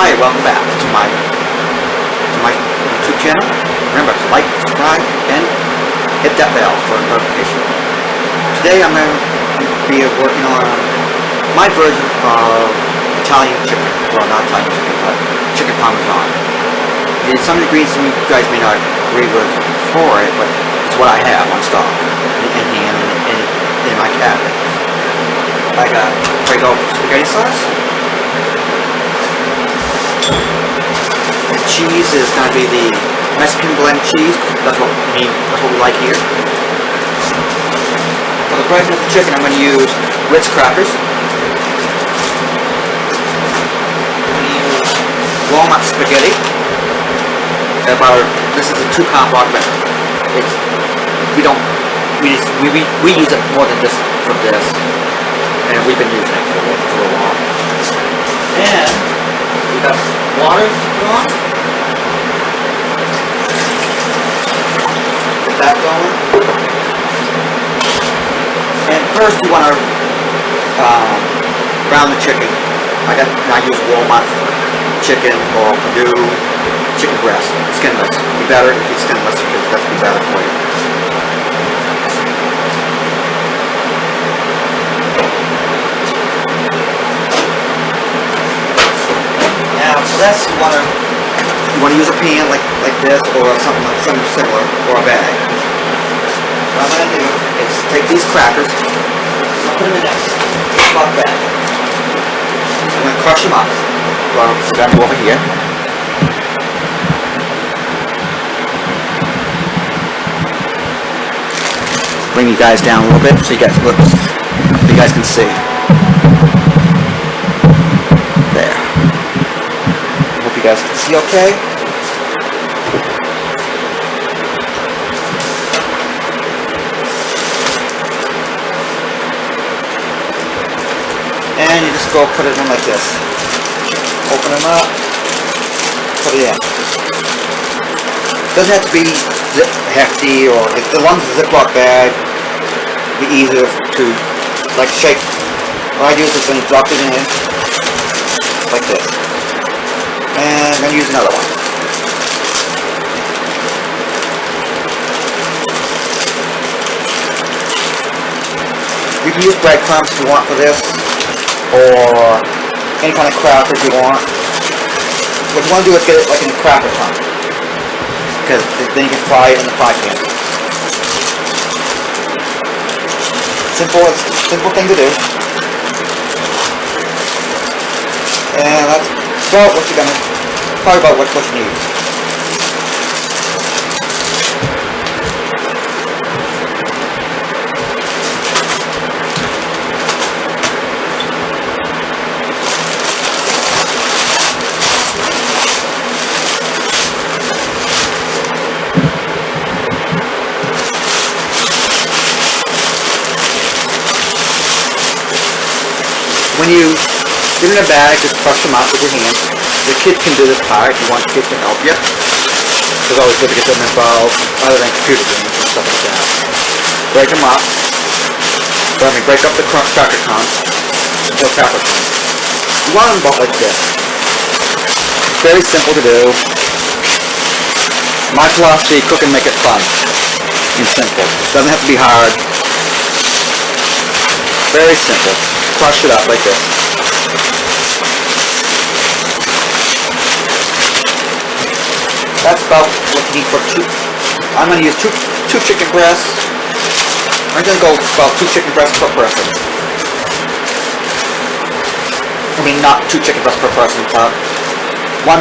Hi, welcome back to my YouTube channel. Remember to like, subscribe, and hit that bell for a notification. Today I'm going to be working on my version of Italian chicken. Well, not Italian chicken, but chicken parmesan. And some ingredients you guys may not agree with for it, but it's what I have on stock in my cabinet. I got prego spaghetti sauce. The cheese is going to be the Mexican blend cheese. That's what we like here. For the bread of the chicken, I'm going to use Ritz crackers. I'm going to use walnut spaghetti. This is a 2-pound block, but we use it more than this for this, and we've been using it for a while. And we got water on. Get that going. And first you want to brown the chicken. I use walnut chicken or Purdue chicken breast. Skinless. Be better if it's skinless because that's be better for you. Now for this you want to use a pan like this or something similar or a bag. What I'm going to do is take these crackers and put them in that block bag. I'm going to crush them up. Well, so that go over here. Bring you guys down a little bit so you guys can see. There. Hope you guys can see okay. And you just go put it in like this. Open them up. Put it in. Doesn't have to be hefty, or as long as it's a Ziploc bag, be easier to shake. What I do is just going to drop it in like this, and I'm going to use another one. You can use breadcrumbs if you want for this, or any kind of crackers you want. What you want to do is get it like in a cracker crumb, because then you can fry it in the fry pan. Simple thing to do. And that's about what you're probably about what you need. When you get in a bag, just crush them out with your hands. The kids can do this part if you want kids to help you. It's always good to get them involved, other than computer games and stuff like that. Break them up. Break up the cracker crumbs until cracker crumbs. You want them about like this. It's very simple to do. My philosophy, cook and make it fun and simple. It doesn't have to be hard. Very simple. Crush it up like this. That's about what you need for two. I'm going to use two chicken breasts. I'm going to go about 2 chicken breasts per person. I mean, not 2 chicken breasts per person, but one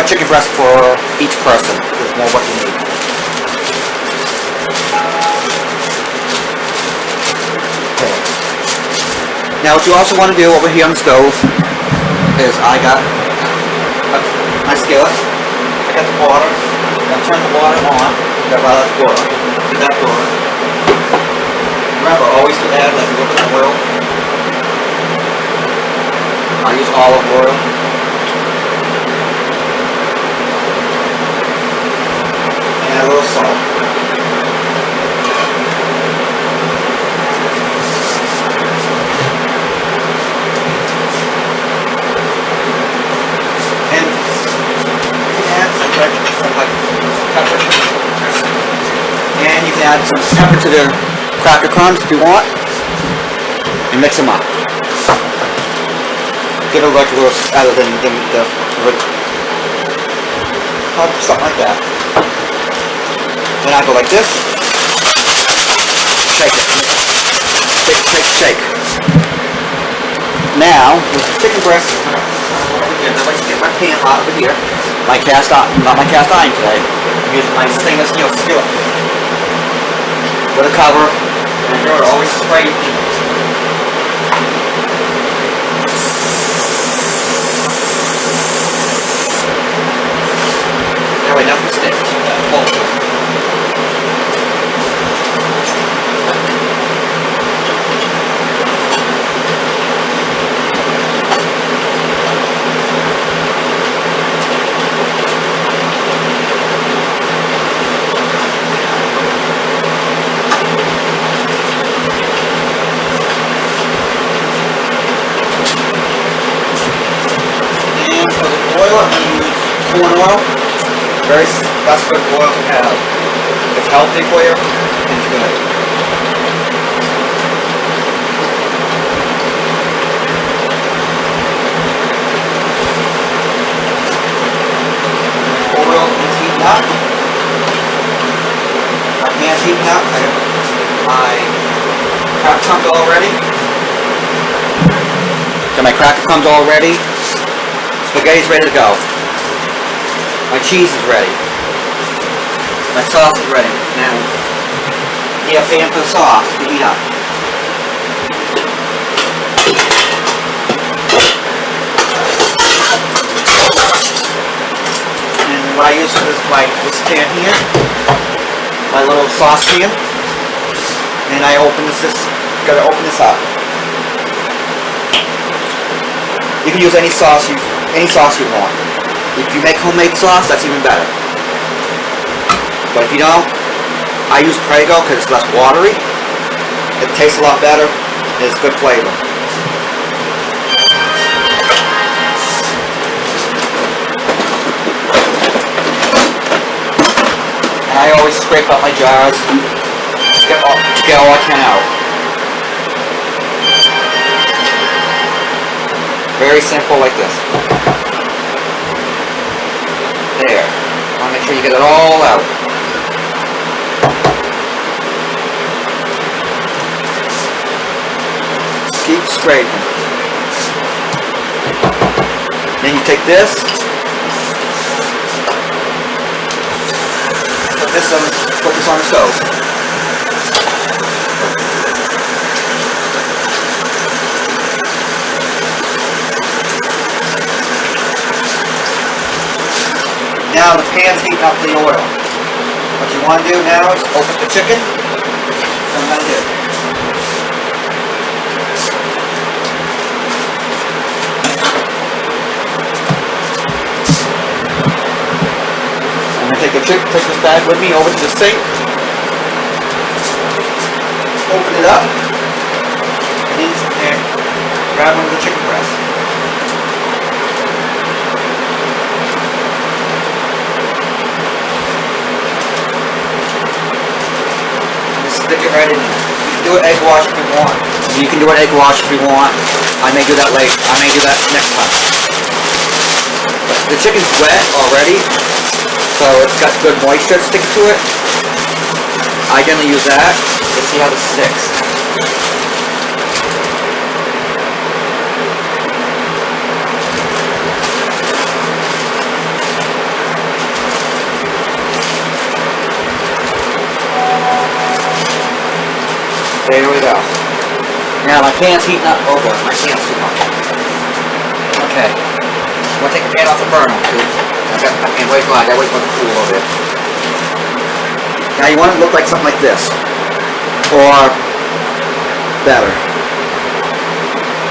chicken breast for each person is more what you need. Now what you also want to do over here on the stove is I got my skillet, I got the water, I'm turning the water on, got my water, get that going. Remember always to add like a little bit of oil. I use olive oil. And a little salt. add some pepper to the cracker crumbs if you want, and mix them up. Give it like a little, other than the something like that. Then I go like this, shake it, shake, shake, shake. Now, with the chicken breast, I like to get my pan hot over here. My cast iron, not my cast iron today. I'm using my stainless steel skillet. With a cover, and you're always sprayed. That way nothing sticks. Corn oil, that's good oil to have. It's healthy for you and it's good. Oil is heating up. My pan's heating up. I have my cracker crumbs all ready. So my cracker crumbs all ready. Spaghetti's ready to go. My cheese is ready. My sauce is ready. Now, heat a pan for the sauce to heat up. And what I use is this pan here, my little sauce pan, and I gotta open this up. You can use any sauce you want. If you make homemade sauce, that's even better. But if you don't, I use Prego because it's less watery. It tastes a lot better. It's good flavor. And I always scrape up my jars to get all I can out. Very simple like this. There. I want to make sure you get it all out. Keep scraping. Then you take this, put this on the stove. Now the pan's heating up the oil. What you want to do now is open the chicken. That's what I'm going to do. I'm going to take this bag with me over to the sink. Open it up. And grab one of the chicken breasts. Stick it right in there. You can do an egg wash if you want. You can do an egg wash if you want. I may do that later. I may do that next time. But the chicken's wet already, so it's got good moisture sticking to it. I generally use that to see how this sticks. There we go. Now my pan's heating up. Oh boy, my pan's too hot. Okay. I'm going to take the pan off the burner too. I gotta wait for it to cool a little bit. Now you want it to look like something like this. Or better.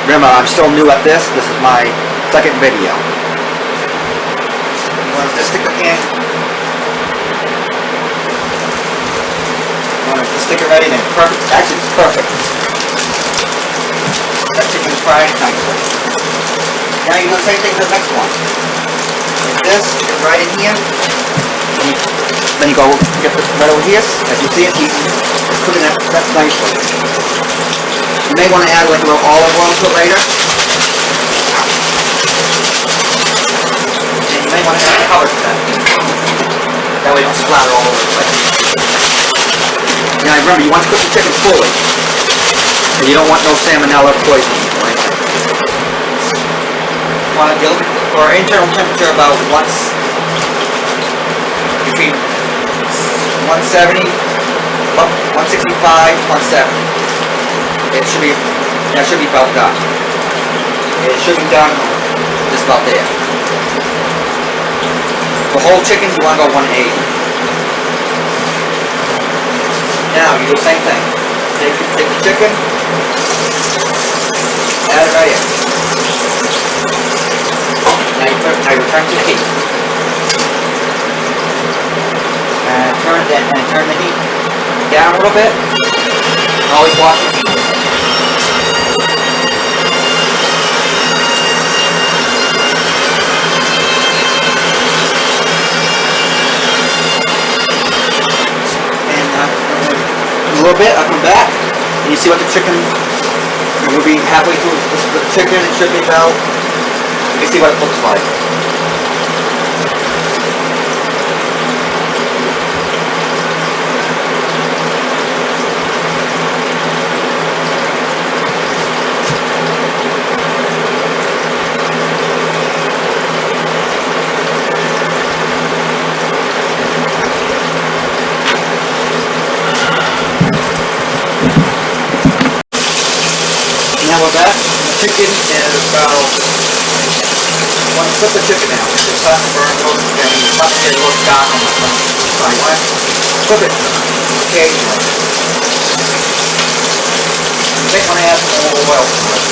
Remember, I'm still new at this. This is my second video. You want to just stick the pan. Stick it right in there. Perfect. Actually, it's perfect. That chicken's fried nicely. Now you do the same thing for the next one. Like this, stick it right in here. And you Then you go get this right over here. As you see it, he's cooking that nicely. You may want to add like a little olive oil to it later. And you may want to add a cover to that. That way it don't splatter all over the place. Now remember, you want to cook the chicken fully. And you don't want no salmonella poisoning or anything. You want to get for internal temperature about between 170, 165, 170. That should be about done. It should be done just about there. For whole chicken, you want to go 180. Now you do the same thing. Take the chicken, add it right in. Now you return to the heat. And turn the heat down a little bit. Always watch the heat. A little bit, I'll come back, and you see what the chicken, and we'll be halfway through the chicken. It should be about, you can see what it looks like. Now we're back. The chicken is about, want to flip the chicken now. It's starting to burn a little, and it's starting to get a little dark on the front. So you want to flip it occasionally. You may want to add some more oil to it.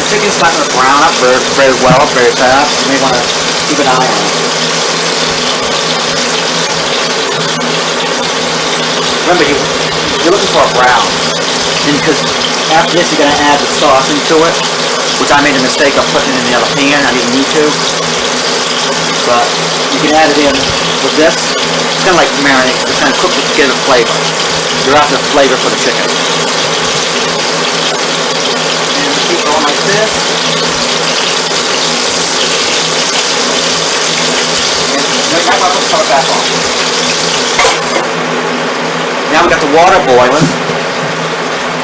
Chicken's not going to brown up very well, very fast. You may want to keep an eye on it. Remember, you're looking for a brown. And because after this, you're going to add the sauce into it, which I made a mistake of putting it in the other pan. I didn't need to. But you can add it in with this. It's kind of like marinade. It's kind of cook it to get a flavor. You're after the flavor for the chicken. Keep going like this. And now I'll put the cover back on. Now we got the water boiling.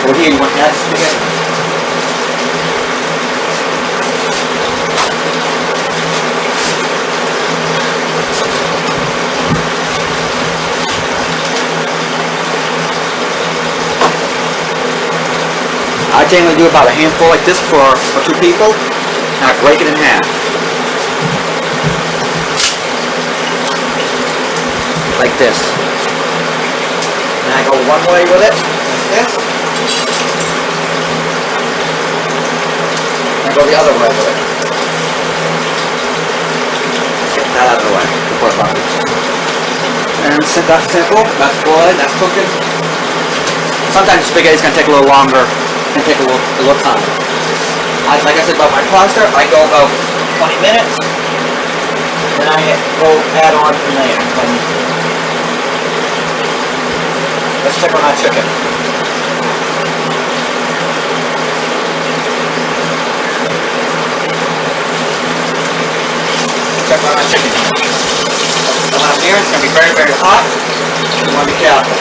Over here, you want to add the spaghetti. I generally do about a handful like this for 2 people, and I break it in half. Like this. And I go one way with it, like this. And I go the other way with it. Get that out of the way before it's done. And that's simple, that's good, that's cooking. Sometimes the spaghetti's going to take a little longer. It's going to take a little time. Like I said about my pasta, I go about 20 minutes, then I go add on from there. Let's check on our chicken. Check on our chicken. Come out here, it's going to be very, very hot. You want to be careful.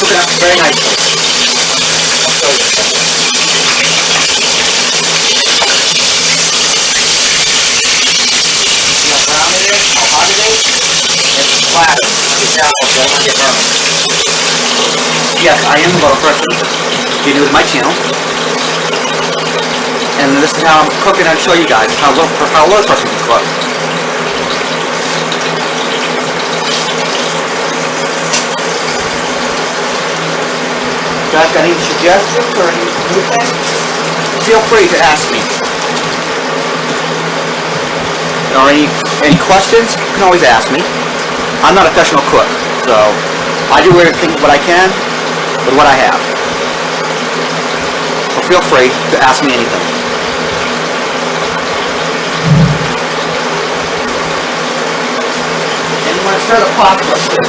Cook it up very nicely. I'll show you. See how brown it is, how hot it is? It's flattered. Be careful, so I don't want to get burned. Yes, I am a little person. If you're new to my channel. and this is how I'm cooking and show you guys how a little person can cook. You guys got any suggestions or anything? Feel free to ask me. Or any questions, you can always ask me. I'm not a professional cook, so I do everything what I can with what I have. So feel free to ask me anything. And when I start a pasta like this,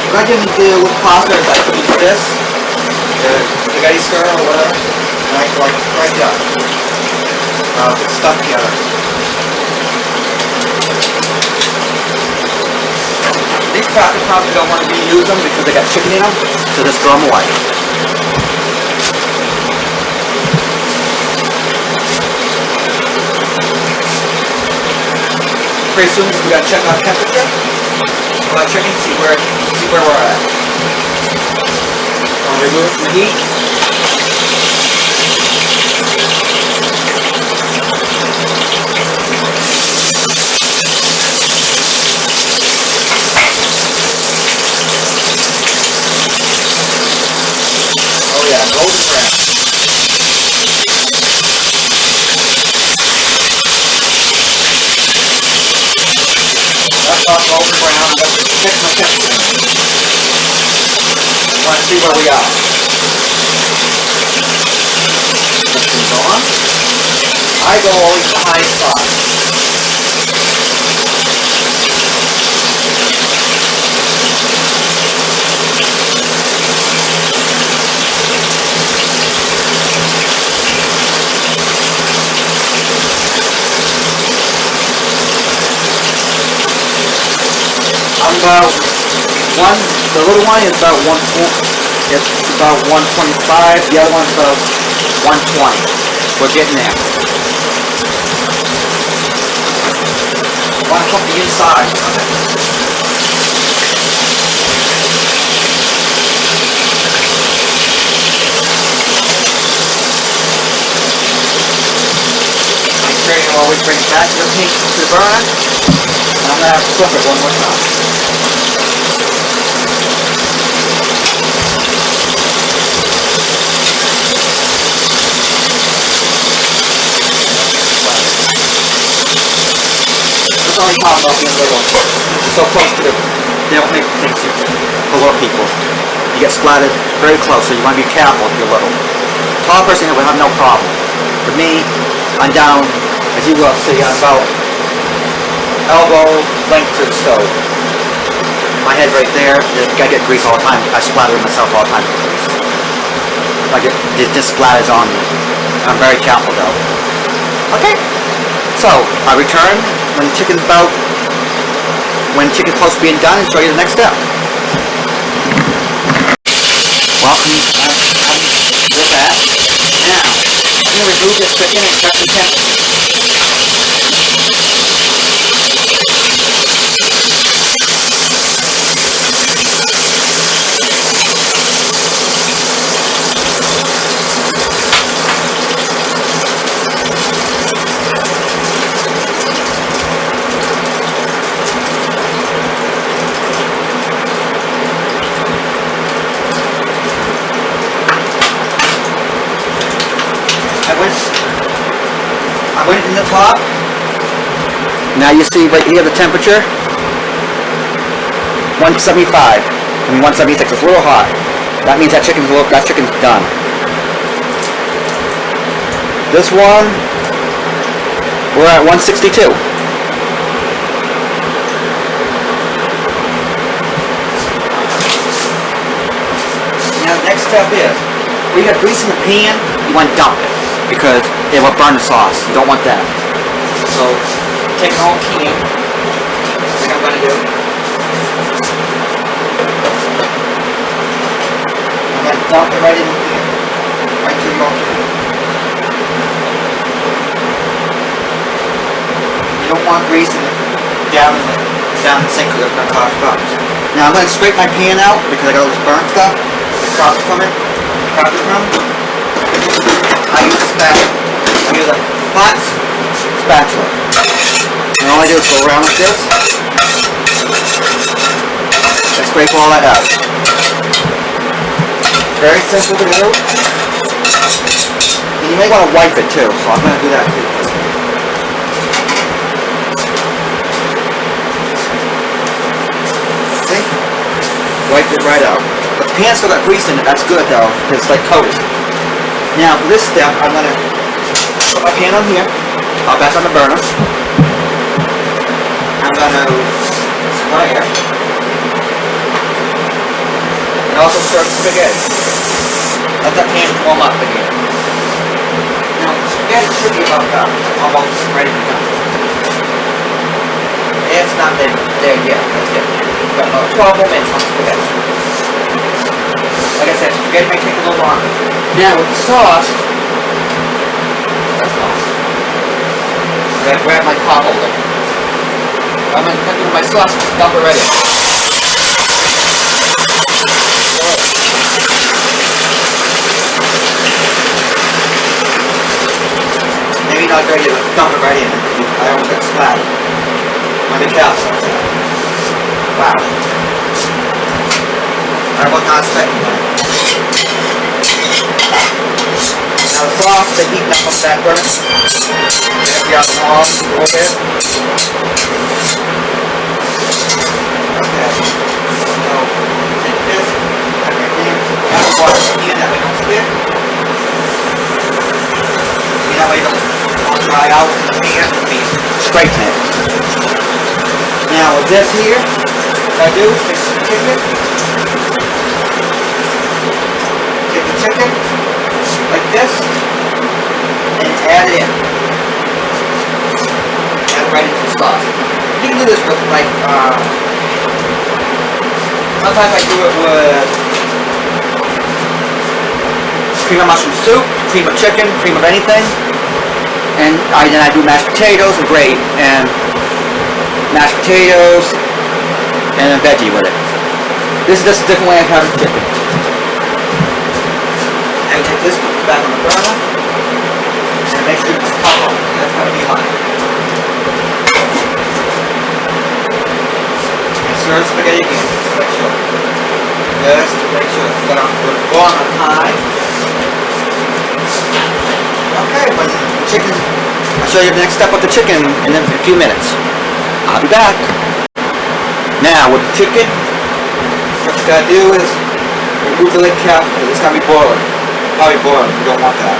what I can do with pasta is I can use this, the spaghetti stir or whatever, and I can like right up. Put stuff together. These crackers probably don't want to reuse them because they got chicken in them, so just throw them away. Pretty soon we gotta check our temperature. We'll check and see where we're at. I'll remove it from the heat. Yeah, golden brown. That's all golden brown. I'm going to check my temperature. I want to see where we are. Go on. I go always to the highest spot. I'm about the little one is about 125, the other one's about 120. We're getting there. I want to cook the inside of it. Always bring it back to the burner, and I'm going to have to cook it one more time. That's only talking about being little. So close to they don't make things for little people. You get splattered very close, so you want to be careful if you're little. Tall person would have no problem. For me, I'm down, as you will see, I'm about elbow length to the stove. My head right there, I get grease all the time. I splatter myself all the time with grease. It just splatters on me. I'm very careful though. Okay, so I return when chicken's close to being done and show you the next step. Welcome, with that. Now, I'm going to remove this chicken and check the temperature. I went in the top. Now you see right here the temperature. 175. I mean 176. It's a little hot. That means that chicken's done. This one, we're at 162. Now the next step is, when you got grease in the pan, you want to dump it, because it will burn the sauce. You don't want that. So, take an whole can, like I'm going to do. I'm going to dump it right in here, right to your can. You don't want grease down in the sink because it's going to cause problems. Now I'm going to scrape my pan out because I got all this burnt stuff. Across from it. I use a spatula. flat spatula. And all I do is go around like this. And scrape all that out. Very simple to do. And you may want to wipe it too, so I'm going to do that too. See? Wipe it right out. But the pan still got grease in it, that's good though, because it's like coated. Now for this step, I'm going to put my pan on here, back on the burner. I'm going to spray it. And also stir spaghetti. Let that pan warm up again. Now the spaghetti should be about almost ready to go. It's not there yet, let's get it. Got about 12 more minutes on the spaghetti. Like I said, spaghetti may take a little longer. Now with the sauce, I'm going to grab my pot holder. I'm going to cut through my sauce and dump it right in. Maybe not ready to dump it right in. I almost got splattered. I'm in careful. Wow. I was not expecting that. Now the sauce, they heat up on that burner. If you have them all a little bit. Okay. So, take this, everything, add the water in, that way it don't stick. That way it don't dry out in the pan and be straighten it. Now with this here, what I do is take the chicken. Take the chicken like this and add it in. Add it right into the sauce. You can do this with like sometimes I do it with cream of mushroom soup, cream of chicken, cream of anything. And then I do mashed potatoes and gravy, and mashed potatoes and a veggie with it. This is just a different way of having chicken. And take this, put it back on the burner, and make sure it's hot. That's going to be hot. And stir the spaghetti again, just make sure. Just to make sure it's going to go on high. Okay, when the chicken, I'll show you the next step with the chicken in a few minutes. I'll be back. Now with the chicken, what you gotta do is remove the lid cap because it's gonna be boiling. Probably boiling, you don't want that.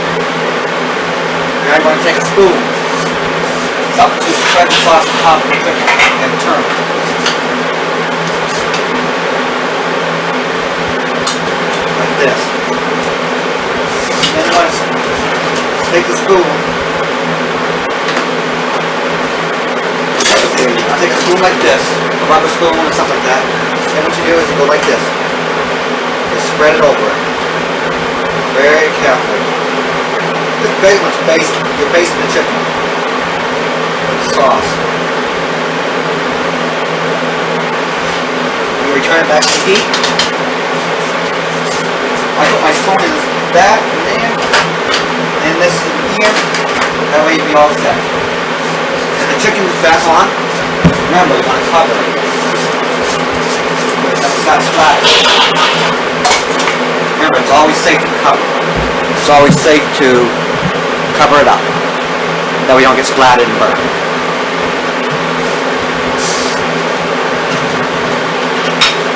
Now I'm gonna take a spoon. It's up to spread the sauce on top of the chicken and turn it. Like this. And then once take the spoon. I'll take a spoon like this, a rubber spoon or something like that. And what you do is you go like this. Just spread it over it. Very carefully. Just basically much baste. You're basting the chicken with the sauce. You return it back to the heat. I put my spoon in that and there. And this in here, that way you'll be all set. And the chicken is back on. Remember, you want to cover it. That's flat. Remember, it's always safe to cover. It's always safe to cover it up. That way you don't get splattered and burned.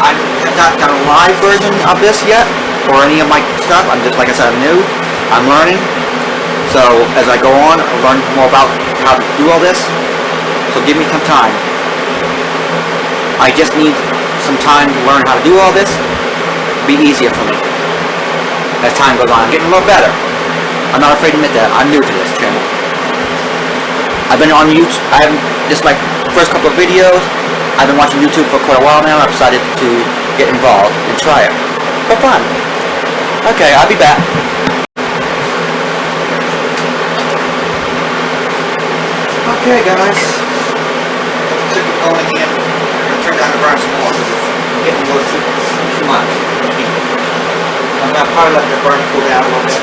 I have not done a live version of this yet, or any of my stuff. I'm just, like I said, I'm new. I'm learning. So as I go on, I'll learn more about how to do all this. So give me some time. I just need some time to learn how to do all this. It'll be easier for me as time goes on. I'm getting a little better. I'm not afraid to admit that. I'm new to this channel. I've been on YouTube. This is my first couple of videos. I've been watching YouTube for quite a while now. I've decided to get involved and try it for fun. Okay, I'll be back. Okay guys, chicken going in. I'm going to turn down the burn some more because it's getting a little too much. I'm going to probably let the burn cool down a little bit.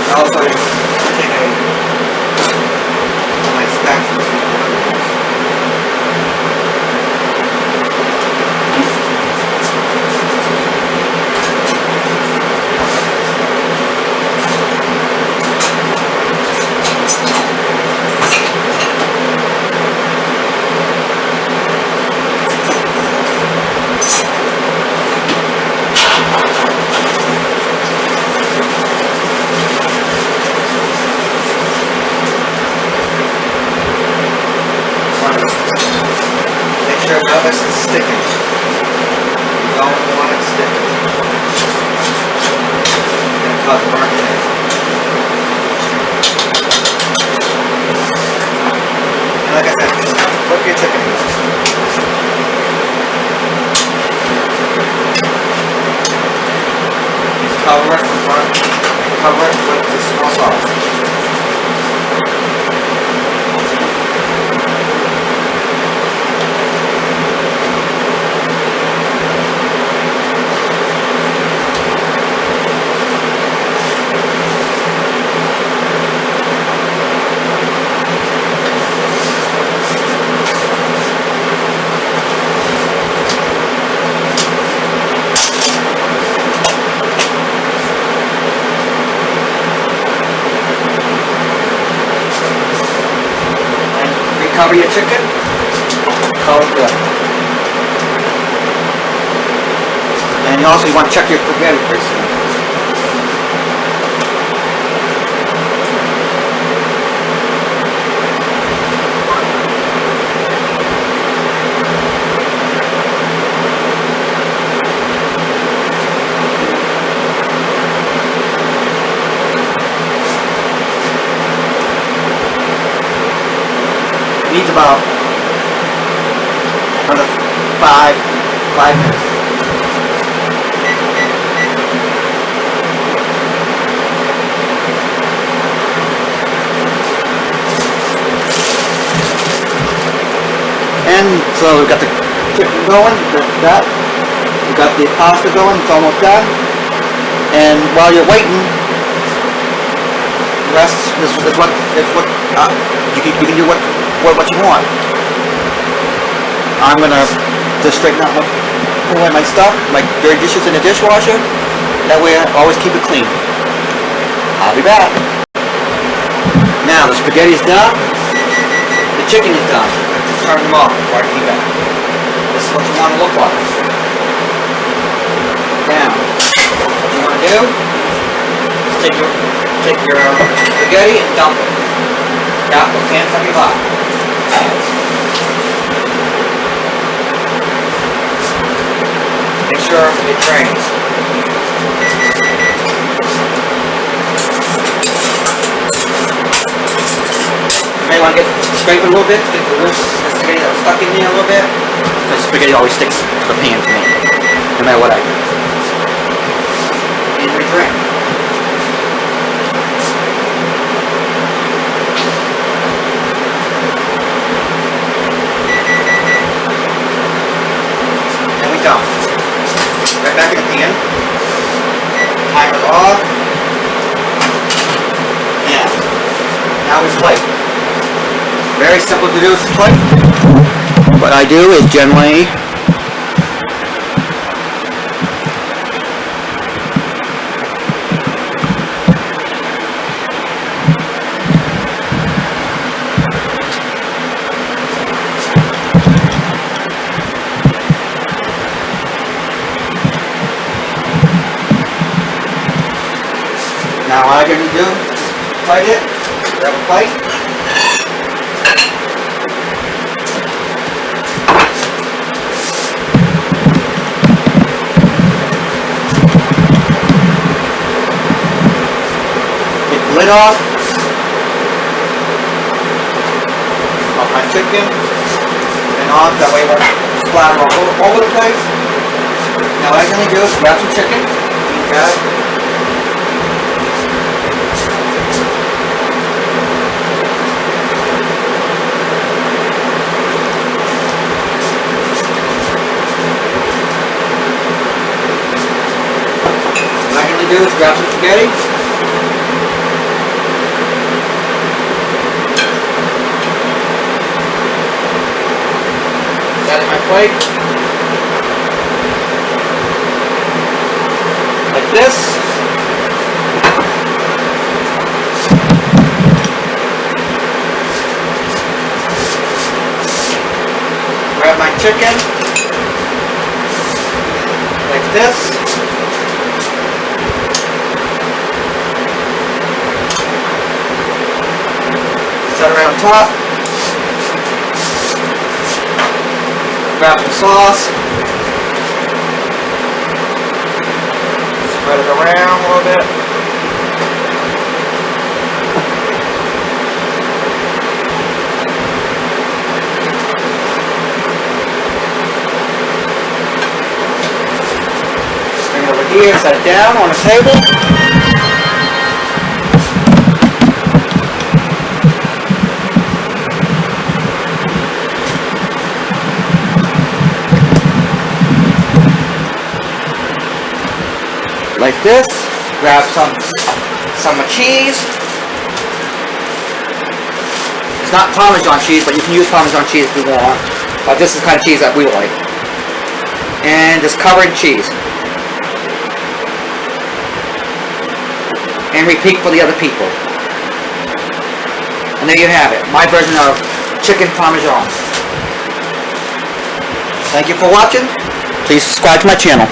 And also, take a because of our today. And like I said, flip your chicken. Cover it from front, cover it with the small sauce. Cover your chicken, call it good. And you also want to check your spaghetti pretty soon. Needs about another 5 minutes. And so we've got the chicken going, we've got the pasta going, it's almost done. And while you're waiting, the rest is what you can do what you want. I'm gonna just straighten out put away my stuff, my dirty dishes in the dishwasher. That way I always keep it clean. I'll be back. Now the spaghetti's done. The chicken is done. Just turn them off before I keep it. This is what you want to look like. Now, what you want to do is take your spaghetti and dump it. Capital 1075. Make sure it drains. You may want to scrape it a little bit to get the loose spaghetti that was stuck in there a little bit. Because spaghetti always sticks to the pan to me, no matter what I do. And re-drain. Done. Right back in the pan. Timer off. And now we plate. Very simple to do with the plate. What I do is generally now all I can do is plate it, grab a plate, get the lid off my chicken, and off, that way it won't splatter all over the place. Now what I can do is grab some chicken, okay. Do is grab some spaghetti, set it in my plate like this. Grab my chicken like this. Set it around top. Grab some sauce. Spread it around a little bit. here, set it down on the table. Like this. Grab some cheese. It's not Parmesan cheese, but you can use Parmesan cheese if you want. But this is the kind of cheese that we like. And just cover in cheese. And repeat for the other people. And there you have it. My version of chicken Parmesan. Thank you for watching. Please subscribe to my channel.